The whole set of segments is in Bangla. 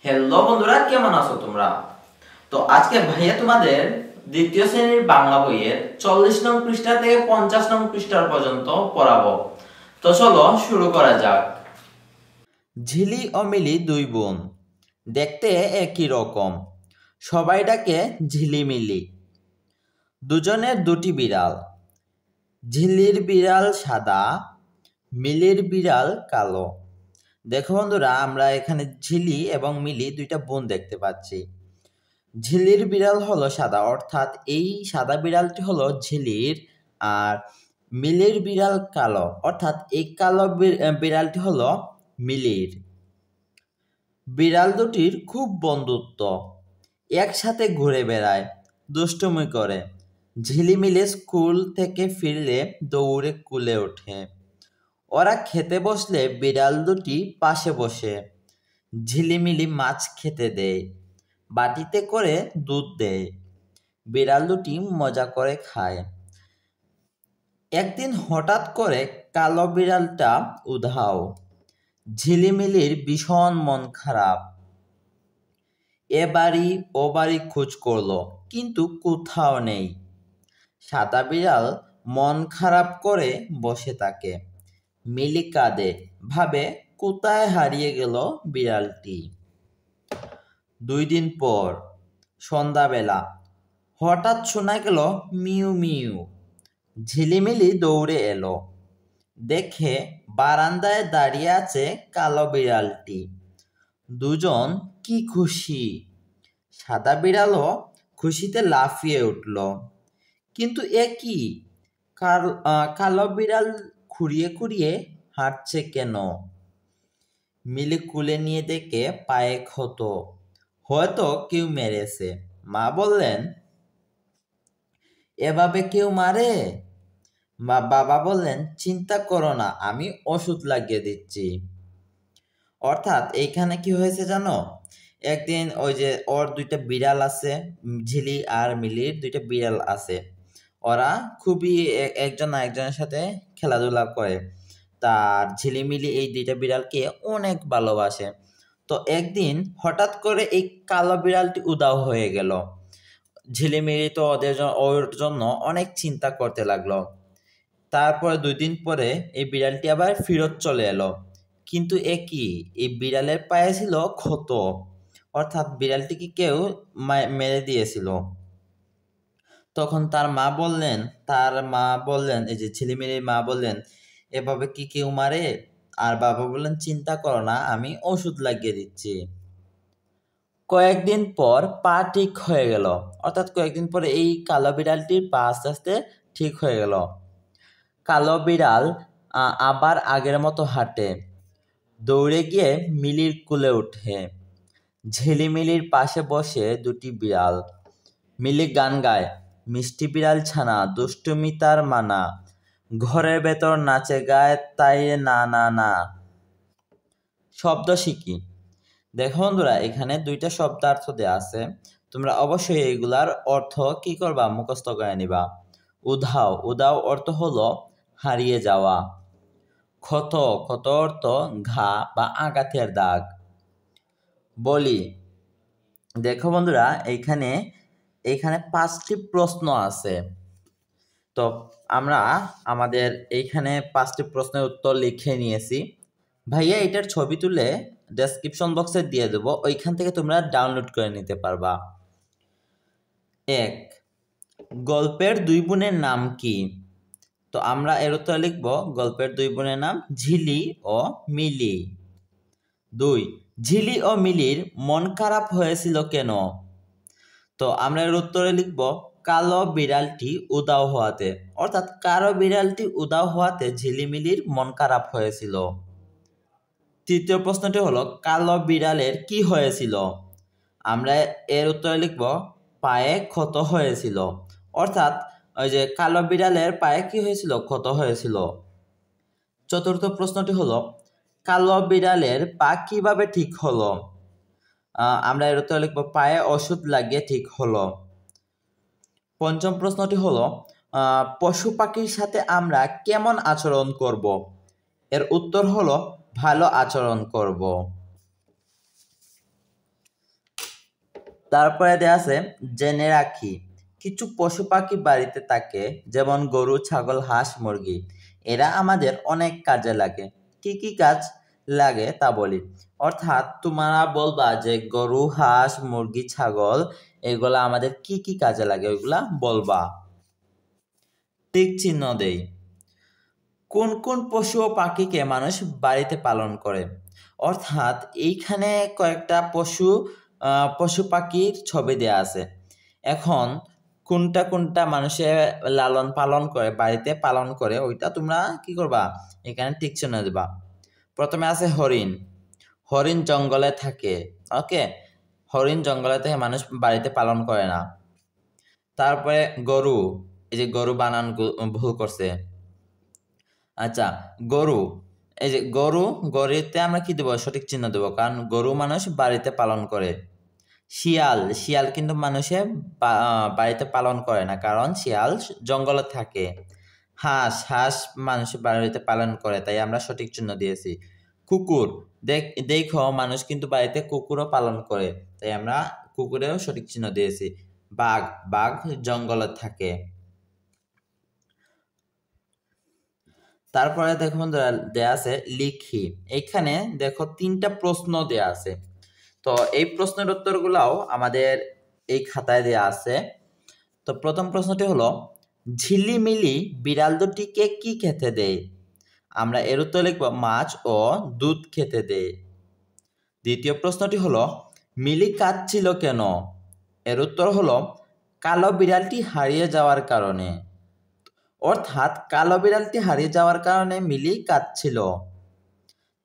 হ্যালো বন্ধুরা, কেমন আছো তোমরা? তো আজকে ভাইয়া তোমাদের দ্বিতীয় শ্রেণীর বাংলা বইয়ের 40 নং পৃষ্ঠা থেকে 50 নং পৃষ্ঠা পর্যন্ত পড়াবো। তো চলো শুরু করা যাক। ঝিলি ও মিলি দুই বোন, দেখতে একই রকম, সবাই ডাকে ঝিলিমিলি। দুজনের দুটি বিড়াল, ঝিলির বিড়াল সাদা, মিলির বিড়াল কালো। দেখো বন্ধুরা, আমরা এখানে ঝিলি এবং মিলি দুইটা বোন দেখতে পাচ্ছি। ঝিলির বিড়াল হলো সাদা, অর্থাৎ এই সাদা বিড়ালটি হলো ঝিলির, আর মিলির বিড়াল কালো, অর্থাৎ এই কালো বিড়ালটি হলো মিলির। বিড়াল দুটির খুব বন্ধুত্ব, একসাথে ঘুরে বেড়ায়, দুষ্টুমি করে। ঝিলিমিলি স্কুল থেকে ফিরলে দৌড়ে কুলে ওঠে। ওরা খেতে বসলে বিড়াল দুটি পাশে বসে। ঝিলিমিলি মাছ খেতে দেয়, বাটিতে করে দুধ দেয়। বিড়াল দুটি মজা করে খায়। একদিন হঠাৎ করে কালো বিড়ালটা উধাও। ঝিলিমিলির ভীষণ মন খারাপ। এ বাড়ি ও বাড়ি খোঁজ করলো, কিন্তু কোথাও নেই। সাদা বিড়াল মন খারাপ করে বসে থাকে। মিলি কাঁদে, ভাবে কোথায় হারিয়ে গেল বিড়ালটি। 2 দিন পর সন্ধ্যাবেলা হঠাৎ শোনা গেল মিউ মিউ। ঝিলিমিলি দৌড়ে এলো, দেখে বারান্দায় দাঁড়িয়ে আছে কালো বিড়ালটি। দুজন কি খুশি! সাদা বিড়ালও খুশিতে লাফিয়ে উঠল। কিন্তু এ কি, কালো বিড়াল খুঁড়িয়ে খুঁড়িয়ে হাঁটছে কেন? মিলি কুলে নিয়ে দেখে পায়ে ক্ষত, হয়তো কেউ মেরেছে। মা বললেন, এভাবে কেউ মারে? বাবা বললেন, চিন্তা করো না, আমি ওষুধ লাগিয়ে দিচ্ছি। অর্থাৎ এইখানে কি হয়েছে জানো, একদিন ওই যে ওর দুইটা বিড়াল আছে, ঝিলি আর মিলির দুইটা বিড়াল আছে। ওরা খুবই একজন আরেকজনের সাথে খেলাধুলা করে। তার ঝিলিমিলি এই দুইটা বিড়ালকে অনেক ভালোবাসে। তো একদিন হঠাৎ করে এই কালো বিড়ালটি উধাও হয়ে গেল। ঝিলিমিলি তো ওর জন্য অনেক চিন্তা করতে লাগলো। তারপরে 2 দিন পরে এই বিড়ালটি আবার ফেরত চলে এলো। কিন্তু এ কি, এই বিড়ালের পায়ে ছিল ক্ষত, অর্থাৎ বিড়ালটিকে কেউ মেরে দিয়েছিল। তখন তার মা বললেন, এই যে ঝিলিমিলির মা বললেন, এভাবে কি কেউ মারে? আর বাবা বললেন, চিন্তা করো না, আমি ওষুধ লাগিয়ে দিচ্ছি। কয়েকদিন পর পা ঠিক হয়ে গেল, অর্থাৎ কয়েকদিন পরে এই কালো বিড়ালটির পা আস্তে আস্তে ঠিক হয়ে গেল। কালো বিড়াল আবার আগের মতো হাঁটে, দৌড়ে গিয়ে মিলির কোলে ওঠে। ঝিলিমিলির পাশে বসে দুটি বিড়াল। মিলি গান গায়, মিষ্টি বিড়াল ছানা, দুষ্টুমি তার মানা, ঘরের ভেতর নাচে গায় তাই না না না। শব্দ শিখি। দেখো বন্ধুরা, এখানে দুইটা শব্দার্থ দেয়া আছে, তোমরা অবশ্যই এইগুলার অর্থ কি করবা, মুখস্থ করে নিবা। উধাও, উধাও অর্থ হলো হারিয়ে যাওয়া। ক্ষত, ক্ষত অর্থ ঘা বা আঘাতের দাগ। বলি, দেখো বন্ধুরা, এইখানে 5টি প্রশ্ন আছে। তো আমরা আমাদের এইখানে 5টি প্রশ্নের উত্তর লিখে নিয়েছি। ভাইয়া এটার ছবি তুলে ডেসক্রিপশন বক্সে দিয়ে দেবো, ওইখান থেকে তোমরা ডাউনলোড করে নিতে পারবা। 1, গল্পের 2 বোনের নাম কি? তো আমরা এর উত্তরে লিখব, গল্পের 2 বোনের নাম ঝিলি ও মিলি। 2, ঝিলি ও মিলির মন খারাপ হয়েছিল কেন? তো আমরা এর উত্তরে লিখব, কালো বিড়ালটি উধাও হওয়াতে, অর্থাৎ কালো বিড়ালটি উধাও হওয়াতে ঝিলিমিলির মন খারাপ হয়েছিল। 3য় প্রশ্নটি হলো, কালো বিড়ালের কি হয়েছিল? আমরা এর উত্তরে লিখব, পায়ে ক্ষত হয়েছিল, অর্থাৎ ওই যে কালো বিড়ালের পায়ে কি হয়েছিল, ক্ষত হয়েছিল। 4র্থ প্রশ্নটি হলো, কালো বিড়ালের পা কিভাবে ঠিক হলো? আমরা এর উত্তরে লিখব, পায়ে ওষুধ লাগিয়ে ঠিক হলো। 5ম প্রশ্নটি হলো, পশু পাখির সাথে আমরা কেমন আচরণ করব? এর উত্তর হলো, ভালো আচরণ করব। তারপরে দেয়া আছে জেনে রাখি কিছু পশু পাখি বাড়িতে থাকে, যেমন গরু, ছাগল, হাঁস, মুরগি। এরা আমাদের অনেক কাজে লাগে। কি কি কাজ লাগে তা বলি। অর্থাৎ তোমরা বলবা যে গরু, হাঁস, মুরগি, ছাগল এগুলা আমাদের কি কি কাজে লাগে, ওইগুলা বলবা। টিক চিহ্ন দেই। কোন কোন পশু ও পাখিকে মানুষ বাড়িতে পালন করে? অর্থাৎ এইখানে কয়েকটা পশু পাখির ছবি দেয়া আছে। এখন কোনটা কোনটা মানুষে লালন পালন করে, বাড়িতে পালন করে, ওইটা তোমরা কি করবা, এখানে টিক চিহ্ন দিবা। প্রথমে আছে হরিণ। হরিণ জঙ্গলে থাকে। ওকে, হরিণ জঙ্গলে থেকে মানুষ বাড়িতে পালন করে না। তারপরে গরু, এই যে গরু বানান ভুল করছে। আচ্ছা, গরু, এই যে গরুতে আমরা কি দেবো, সঠিক চিহ্ন দেবো, কারণ গরু মানুষ বাড়িতে পালন করে। শিয়াল কিন্তু মানুষে বাড়িতে পালন করে না, কারণ শিয়াল জঙ্গলে থাকে। হাঁস মানুষ বাড়িতে পালন করে, তাই আমরা সঠিক চিহ্ন দিয়েছি। কুকুর, দেখো মানুষ কিন্তু বাড়িতে কুকুরও পালন করে, তাই আমরা কুকুরেও সঠিক চিহ্ন দিয়েছি। বাঘ জঙ্গলে থাকে। তারপরে দেখুন দেয়া আছে লিখি। এইখানে দেখো 3টা প্রশ্ন দেয়া আছে। তো এই প্রশ্নের উত্তরগুলাও আমাদের এই খাতায় দেয়া আছে। তো প্রথম প্রশ্নটি হলো, ঝিলিমিলি বিড়াল দুটিকে কি খেতে দেয়? আমরা এর উত্তর লিখব মাছ ও দুধ খেতে দেয়। দ্বিতীয় প্রশ্নটি হলো, মিলি কাঁদছিল কেন? এর উত্তর হলো কালো বিড়ালটি হারিয়ে যাওয়ার কারণে। অর্থাৎ কালো বিড়ালটি হারিয়ে যাওয়ার কারণে মিলি কাঁদছিল।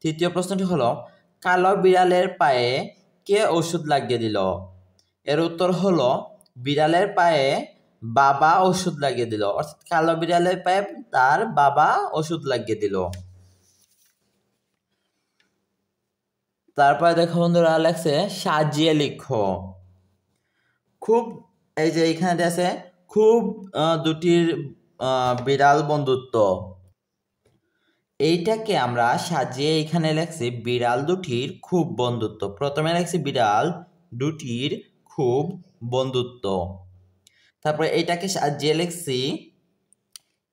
তৃতীয় প্রশ্নটি হলো, কালো বিড়ালের পায়ে কে ওষুধ লাগিয়ে দিল? এর উত্তর হলো বিড়ালের পায়ে বাবা ওষুধ লাগিয়ে দিল। অর্থাৎ কালো বিড়ালের পায়ে তার বাবা ওষুধ লাগিয়ে দিল। তারপরে দেখো বন্ধুরা লেখছে সাজিয়ে লিখো। খুব, এই যে এইখানে আছে খুব দুটির বিড়াল বন্ধুত্ব, এইটাকে আমরা সাজিয়ে এখানে লেখছি বিড়াল দুটির খুব বন্ধুত্ব। প্রথমে লেখছি বিড়াল দুটির খুব বন্ধুত্ব। তারপরে এইটাকে সাজিয়ে লিখছি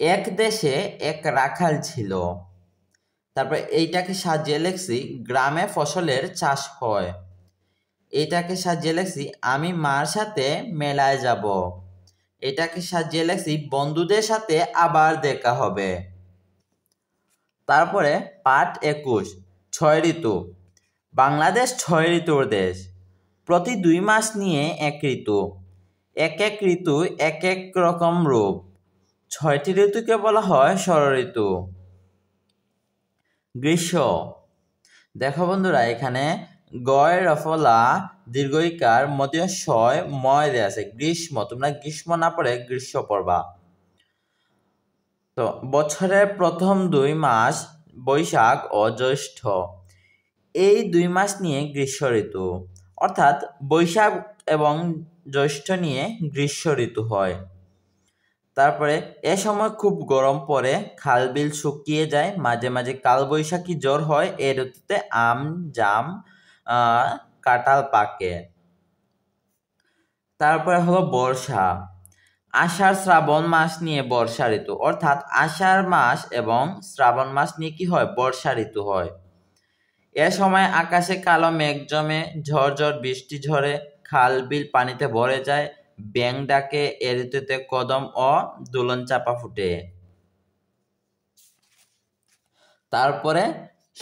এক দেশে এক রাখাল ছিল। তারপরে এইটাকে সাজিয়ে লিখছি গ্রামে ফসলের চাষ হয়। এইটাকে সাজিয়ে লিখছি আমি মার সাথে মেলায় যাব। এটাকে সাজিয়ে লিখছি বন্ধুদের সাথে আবার দেখা হবে। তারপরে পাঠ 21 6 ঋতু। বাংলাদেশ 6 ঋতুর দেশ। প্রতি 2 মাস নিয়ে এক ঋতু। এক এক ঋতু এক এক রকম রূপ। 6টি ঋতুকে বলা হয় ষড়ঋতু। গ্রীষ্ম, দেখো বন্ধুরা এখানে গয় রফলা দীর্ঘইকার মধ্যে শয় ময় দেয়া আছে। গ্রীষ্ম, তোমরা গ্রীষ্ম না পড়ে গ্রীষ্ম পড়বা। তো বছরের প্রথম 2 মাস বৈশাখ ও জ্যৈষ্ঠ, এই 2 মাস নিয়ে গ্রীষ্ম ঋতু। অর্থাৎ বৈশাখ এবং জ্যৈষ্ঠ নিয়ে গ্রীষ্ম ঋতু হয়। তারপরে এ সময় খুব গরম পড়ে, খাল বিল শুকিয়ে যায়, মাঝে মাঝে কালবৈশাখী জ্বর হয়। এ ঋতুতে আম, জাম, কাঁঠাল পাকে। তারপরে হলো বর্ষা। আষাঢ় শ্রাবণ মাস নিয়ে বর্ষা ঋতু। অর্থাৎ আষাঢ় মাস এবং শ্রাবণ মাস নিয়ে কি হয়, বর্ষা ঋতু হয়। এ সময় আকাশে কালো মেঘ জমে, ঝড় বৃষ্টি ঝরে, খাল বিল পানিতে ভরে যায়, ব্যাঙ ডাকে। এ ঋতুতে কদম ও দোলন চাপা ফুটে। তারপরে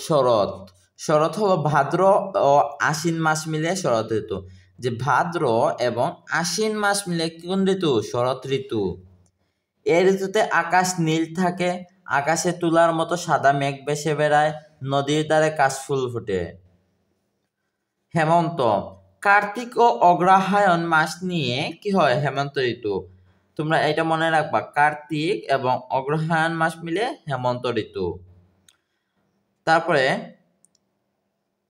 শরৎ। শরৎ হলো ভাদ্র ও আশ্বিন মাস মিলে শরৎ ঋতু। যে ভাদ্র এবং আশ্বিন মাস মিলে কোন ঋতু, শরৎ ঋতু। এই ঋতুতে আকাশ নীল থাকে, আকাশে তুলার মতো সাদা মেঘ ভেসে বেড়ায়, নদীর ধারে কাশফুল ফোটে। হেমন্ত। কার্তিক ও অগ্রহায়ণ মাস নিয়ে কি হয়, হেমন্ত ঋতু। তোমরা এটা মনে রাখবা, কার্তিক এবং অগ্রহায়ণ মাস মিলে হেমন্ত ঋতু। তারপরে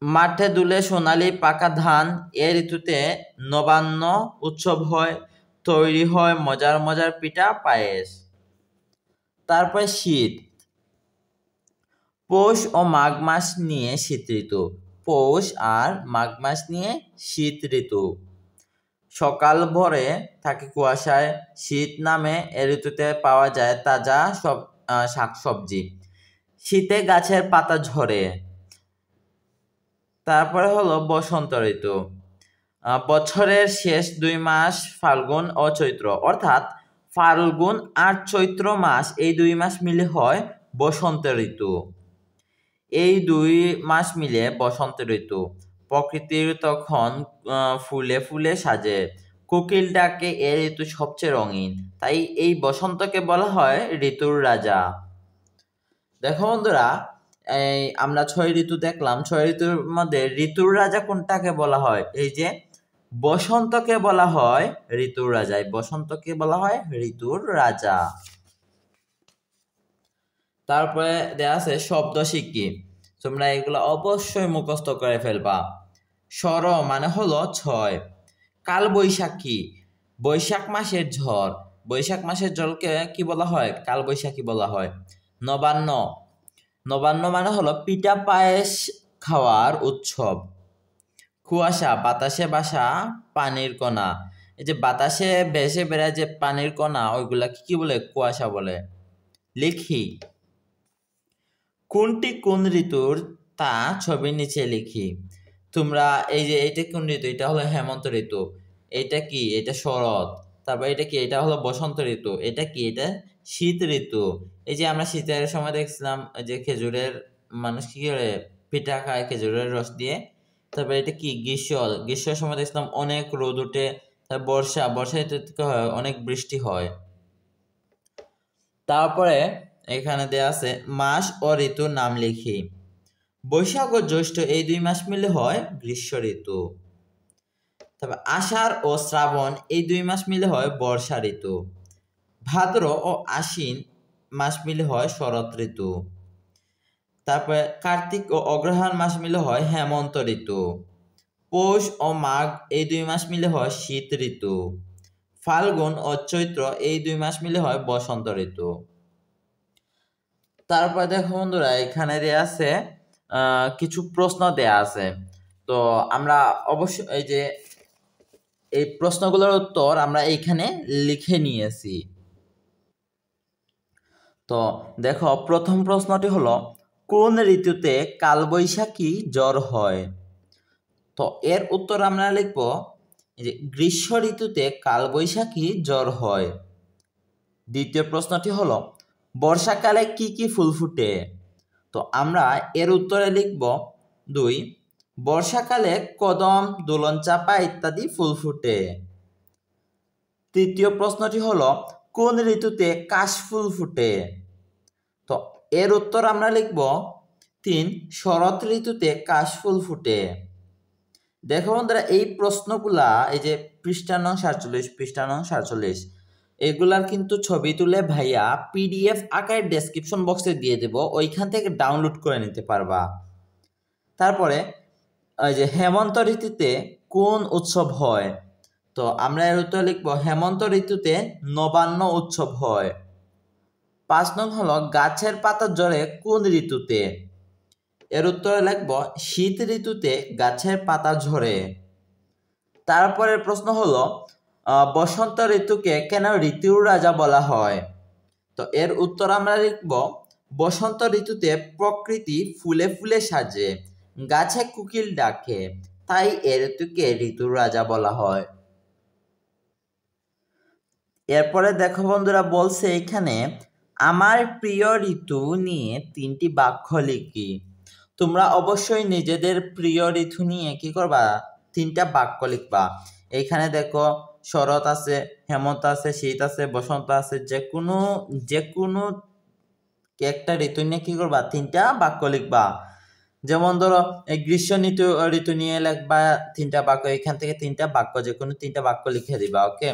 মাঠে দুলে সোনালি পাকা ধান। এ ঋতুতে নবান্ন উৎসব হয়, তৈরি হয় মজার মজার পিঠা পায়েস। তারপরে শীত। পৌষ ও মাঘ মাস নিয়ে শীত ঋতু। পৌষ আর মাঘ মাস নিয়ে শীত ঋতু। সকাল ভোরে থাকে কুয়াশায়, শীত নামে এ ঋতুতে পাওয়া যায় তাজা সব শাকসবজি। শীতে গাছের পাতা ঝরে। তারপরে হলো বসন্ত ঋতু। বছরের শেষ 2 মাস ফাল্গুন ও চৈত্র, অর্থাৎ ফাল্গুন আর চৈত্র মাস, এই 2 মাস মিলে হয় বসন্ত ঋতু। এই 2 মাস মিলে বসন্ত ঋতু। প্রকৃতির তখন ফুলে ফুলে সাজে। কোকিল ডাকে এ ঋতু সবচেয়ে রঙিন, তাই এই বসন্তকে বলা হয় ঋতুর রাজা। দেখো বন্ধুরা, এই আমরা 6 ঋতু দেখলাম, 6 ঋতুর মধ্যে ঋতুর রাজা কোনটাকে বলা হয়? এই যে বসন্তকে বলা হয় ঋতুর রাজা। বসন্তকে বলা হয় ঋতুর রাজা। তারপরে দেয়া আছে শব্দ শিক্ষি, তোমরা এগুলো অবশ্যই মুখস্থ করে ফেলবা। সর মানে হলো 6। কাল বৈশাখী, বৈশাখ মাসের ঝড়। বৈশাখ মাসের ঝড়কে কি বলা হয়? কাল বৈশাখী বলা হয়। নবান্ন, নবান্ন মানে হলো পিঠা পায়েস খাওয়ার উৎসব। কুয়াশা, বাতাসে ভাসা পানির কণা। এই যে বাতাসে ভেসে বেড়ায় যে পানির কণা, ওইগুলা কি বলে? কুয়াশা বলে। লিখি, কোনটি কোন ঋতুর তা ছবির নিচে লিখি। তোমরা এই যে এটা কোন ঋতু? এটা হলো হেমন্ত ঋতু। এটা কি? এটা শরৎ। তারপর এটা কি? এটা হলো বসন্ত ঋতু। এটা কি? এটা শীত ঋতু। এই যে আমরা শীতের সময় দেখছিলাম যে খেজুরের, মানুষ কি করে পিঠা খায় খেজুরের রস দিয়ে। তারপর এটা কি? গ্রীষ্ম। গ্রীষ্মের সময় দেখছিলাম অনেক রোদ উঠে। তারপর বর্ষা, বর্ষায় হয় অনেক বৃষ্টি হয়। তারপরে এখানে দেয়া আছে মাস ও ঋতুর নাম লিখি। বৈশাখ ও জ্যৈষ্ঠ এই 2 মাস মিলে হয় গ্রীষ্ম ঋতু। তবে আষাঢ় ও শ্রাবণ এই 2 মাস মিলে হয় বর্ষা ঋতু। ভাদ্র ও আশ্বিন মাস মিলে হয় শরৎ ঋতু। তারপরে কার্তিক ও অগ্রহায়ণ মাস মিলে হয় হেমন্ত ঋতু। পৌষ ও মাঘ এই 2 মাস মিলে হয় শীত ঋতু। ফাল্গুন ও চৈত্র এই 2 মাস মিলে হয় বসন্ত ঋতু। তারপর দেখো বন্ধুরা, এখানে দেয়া আছে কিছু প্রশ্ন দেয়া আছে। তো আমরা অবশ্যই এই যে এই প্রশ্নগুলোর উত্তর আমরা এইখানে লিখে নিয়েছি। তো দেখো, প্রথম প্রশ্নটি হলো কোন ঋতুতে কালবৈশাখী জ্বর হয়? তো এর উত্তর আমরা লিখব যে গ্রীষ্ম ঋতুতে কালবৈশাখী জ্বর হয়। দ্বিতীয় প্রশ্নটি হলো বর্ষাকালে কি কি ফুল ফুটে? তো আমরা এর উত্তরে লিখব 2, বর্ষাকালে কদম, দোলন চাঁপা ইত্যাদি ফুল ফুটে। তৃতীয় প্রশ্নটি হলো কোন ঋতুতে কাশফুল ফুটে? তো এর উত্তর আমরা লিখব 3, শরৎ ঋতুতে কাশফুল ফুটে। দেখো বন্ধুরা, এই প্রশ্নগুলা এই যে পৃষ্ঠা নং 47, এগুলার কিন্তু ছবি তুলে ভাইয়া PDF আকারে ডেসক্রিপশন বক্সে দিয়ে দেব, ওইখান থেকে ডাউনলোড করে নিতে পারবা। তারপরে ওই যে হেমন্ত ঋতুতে কোন উৎসব হয়? তো আমরা এর উত্তর লিখব হেমন্ত ঋতুতে নবান্ন উৎসব হয়। 5 নং হলো গাছের পাতা ঝরে কোন ঋতুতে? এর উত্তরে লিখব শীত ঋতুতে গাছের পাতা ঝরে। তারপরের প্রশ্ন হলো বসন্ত ঋতুকে কেন ঋতুর রাজা বলা হয়? তো এর উত্তর আমরা লিখব বসন্ত ঋতুতে প্রকৃতি ফুলে ফুলে সাজে, গাছে কোকিল ডাকে, তাই এ ঋতুকে ঋতুর রাজা বলা হয়। এরপরে দেখো বন্ধুরা, বলছে এখানে আমার প্রিয় ঋতু নিয়ে 3টি বাক্য লিখি। তোমরা অবশ্যই নিজেদের প্রিয় ঋতু নিয়ে কি করবা? 3টা বাক্য লিখবা। এইখানে দেখো শরৎ আছে, হেমন্ত আছে, শীত আছে, বসন্ত আছে। যে কোনো একটা ঋতু নিয়ে কি করবা? 3টা বাক্য লিখবা। যেমন ধরো এই গ্রীষ্ম ঋতু নিয়ে লিখবা 3টা বাক্য, এখান থেকে 3টা বাক্য, যে কোনো 3টা বাক্য লিখে দিবা। ওকে।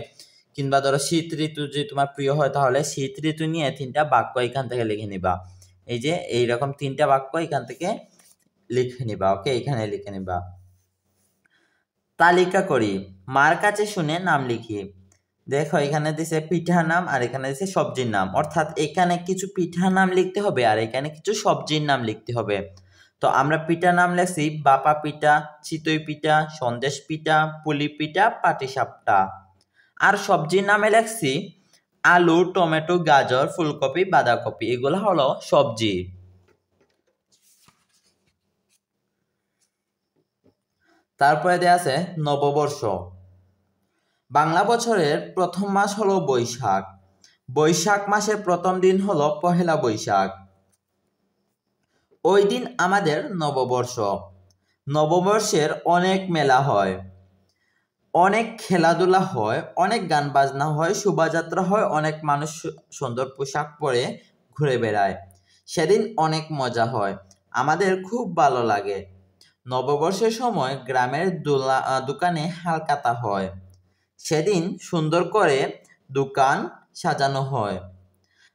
কিংবা ধরো শীত ঋতু যদি তোমার প্রিয় হয়, তাহলে শীত ঋতু নিয়ে 3টা বাক্য এখান থেকে লিখে নিবা। এই যে এইরকম 3টা বাক্য এখান থেকে লিখে নিবা। ওকে, এখানে লিখে নিবা। তালিকা করি, মার কাছে শুনে নাম লিখি। দেখো এখানে দিছে পিঠার নাম আর এখানে দিছে সবজির নাম, অর্থাৎ এখানে কিছু পিঠার নাম লিখতে হবে আর এখানে কিছু সবজির নাম লিখতে হবে। তো আমরা পিঠা নাম লেখছি বাপা পিঠা, চিতই পিঠা, সন্দেশ পিঠা, পুলি পিঠা, পাটিসাপটা। আর সবজির নামে লেখছি আলু, টমেটো, গাজর, ফুলকপি, বাঁধাকপি। এগুলো হলো সবজি। তারপরে দেয়া আছে নববর্ষ। বাংলা বছরের প্রথম মাস হলো বৈশাখ। বৈশাখ মাসের প্রথম দিন হলো পহেলা বৈশাখ। ওই দিন আমাদের নববর্ষ। নববর্ষের অনেক মেলা হয়, অনেক খেলাধুলা হয়, অনেক গান বাজনা হয়, শোভাযাত্রা হয়, অনেক মানুষ সুন্দর পোশাক পরে ঘুরে বেড়ায়। সেদিন অনেক মজা হয়, আমাদের খুব ভালো লাগে। নববর্ষের সময় গ্রামের দোকানে হালখাতা হয়। সেদিন সুন্দর করে দোকান সাজানো হয়।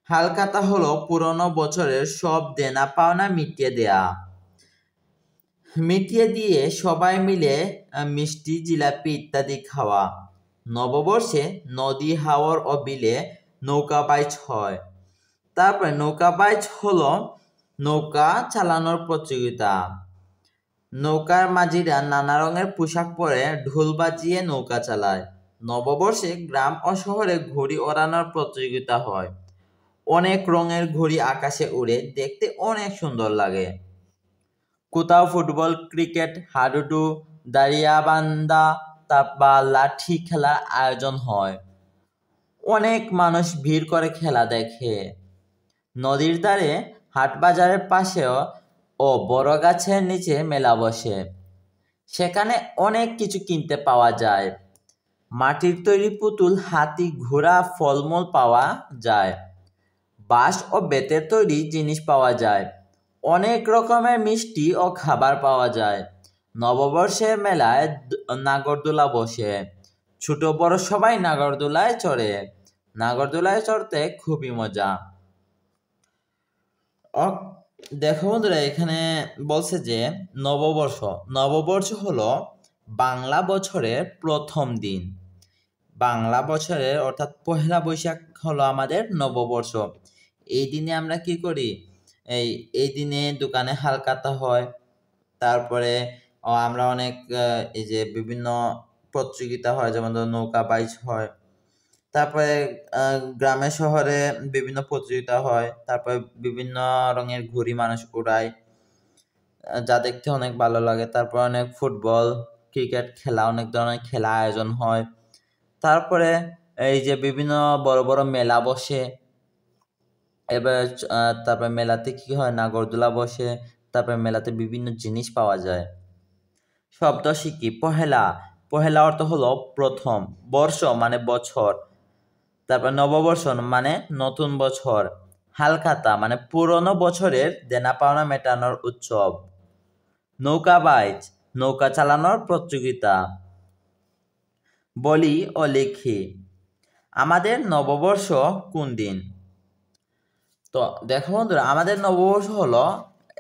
হালখাতা হলো পুরনো বছরের সব দেনা পাওনা মিটিয়ে দিয়ে সবাই মিলে মিষ্টি, জিলাপি ইত্যাদি খাওয়া। নববর্ষে নদী, হাওর ও বিলে নৌকা বাইচ হয়। তারপরে নৌকা বাইচ হলো নৌকা চালানোর প্রতিযোগিতা। নৌকার মাঝিরা নানা রঙের পোশাক পরে ঢোল বাজিয়ে নৌকা চালায়। নববর্ষে গ্রাম ও শহরে ঘুড়ি ওড়ানোর প্রতিযোগিতা হয়। অনেক রঙের ঘুড়ি আকাশে উড়ে, দেখতে অনেক সুন্দর লাগে। কোথাও ফুটবল, ক্রিকেট, হাডুডু, দাড়িয়াবান্ধা বা লাঠি খেলার আয়োজন হয়। অনেক মানুষ ভিড় করে খেলা দেখে। নদীর ধারে, হাট বাজারের পাশেও ও বড় গাছের নিচে মেলা বসে। সেখানে অনেক কিছু কিনতে পাওয়া যায়। মাটির তৈরি পুতুল, হাতি, ঘোড়া, ফলমূল পাওয়া যায়। বাঁশ ও বেতের তৈরি জিনিস পাওয়া যায়। অনেক রকমের মিষ্টি ও খাবার পাওয়া যায়। নববর্ষের মেলায় নাগরদোলা বসে। ছোট বড় সবাই নাগরদোলায় চড়ে। নাগরদোলায় চড়তে খুবই মজা। দেখো বন্ধুরা, এখানে বলছে যে নববর্ষ হলো বাংলা বছরের প্রথম দিন। বাংলা বছরের অর্থাৎ পহেলা বৈশাখ হলো আমাদের নববর্ষ। এই দিনে আমরা কি করি? এই দিনে দোকানে হালখাতা হয়। তারপরে আমরা অনেক এই যে বিভিন্ন প্রতিযোগিতা হয়, যেমন নৌকা বাইচ হয়। তারপরে গ্রামে শহরে বিভিন্ন প্রতিযোগিতা হয়। তারপরে বিভিন্ন রঙের ঘুড়ি মানুষ উড়ায়, যা দেখতে অনেক ভালো লাগে। তারপর অনেক ফুটবল, ক্রিকেট খেলা, অনেক ধরনের খেলা আয়োজন হয়। তারপরে এই যে বিভিন্ন বড় বড় মেলা বসে। এবার তারপরে মেলাতে কি হয়? নাগরদোলা বসে। তারপরে মেলাতে বিভিন্ন জিনিস পাওয়া যায়। শব্দ শিখি। পহেলা অর্থ হলো প্রথম, বর্ষ মানে বছর, তারপর নববর্ষ মানে নতুন বছর, হালখাতা মানে পুরনো বছরের দেনা পাওনা মেটানোর উৎসব, নৌকা বাইচ নৌকা চালানোর প্রতিযোগিতা। বলি ও লিখি, আমাদের নববর্ষ কোন দিন? তো দেখো বন্ধুরা, আমাদের নববর্ষ হলো,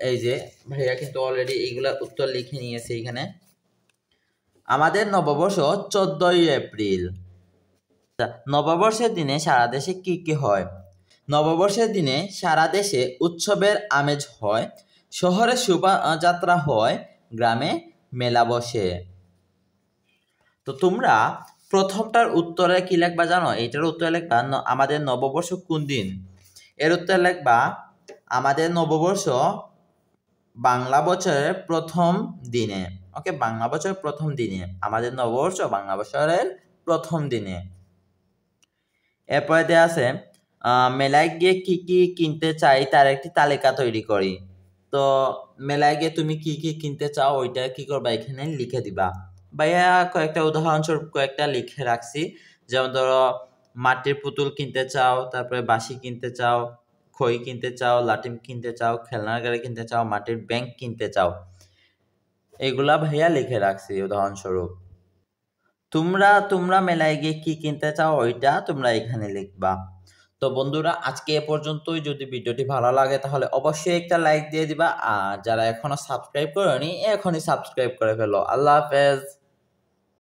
এই যে ভাইয়া কিন্তু অলরেডি এইগুলার উত্তর লিখে নিয়েছে এখানে। আমাদের নববর্ষ 14ই এপ্রিল। নববর্ষের দিনে সারা দেশে কি কি হয়? নববর্ষের দিনে সারা দেশে উৎসবের আমেজ হয়। শহরে শোভাযাত্রা হয়, গ্রামে মেলা বসে। তো তোমরা প্রথমটার উত্তরে কি লিখবা জানো? এইটার উত্তরে লিখবা আমাদের নববর্ষ কোন দিন। এর উত্তরে লিখবা আমাদের নববর্ষ বাংলা বছরের প্রথম দিনে। ওকে, বাংলা বছরের প্রথম দিনে আমাদের নববর্ষ বাংলা বছরের প্রথম দিনে। এরপরে দেওয়া আছে মেলায় গিয়ে কি কি কিনতে চাই তার একটি তালিকা তৈরি করি। তো মেলায় গিয়ে তুমি কি কি কিনতে চাও ওইটা কি করবা? এখানে লিখে দিবা। ভাইয়া কয়েকটা উদাহরণস্বরূপ কয়েকটা লিখে রাখছি। যেমন ধরো, মাটির পুতুল কিনতে চাও, তারপরে বাঁশি কিনতে চাও, খই কিনতে চাও, লাঠিম কিনতে চাও, খেলনার গাড়ি কিনতে চাও, মাটির ব্যাংক কিনতে চাও। এগুলা ভাইয়া লিখে রাখছি উদাহরণস্বরূপ। তোমরা মেলায় গিয়ে কি কিনতে চাও ওইটা তোমরা এখানে লিখবা। তো বন্ধুরা, আজকে এ পর্যন্তই। যদি ভিডিওটি ভালো লাগে তাহলে অবশ্যই একটা লাইক দিয়ে দিবা। আর যারা এখনো সাবস্ক্রাইব করোনি, এখনই সাবস্ক্রাইব করে ফেলো। আল্লাহ হাফেজ।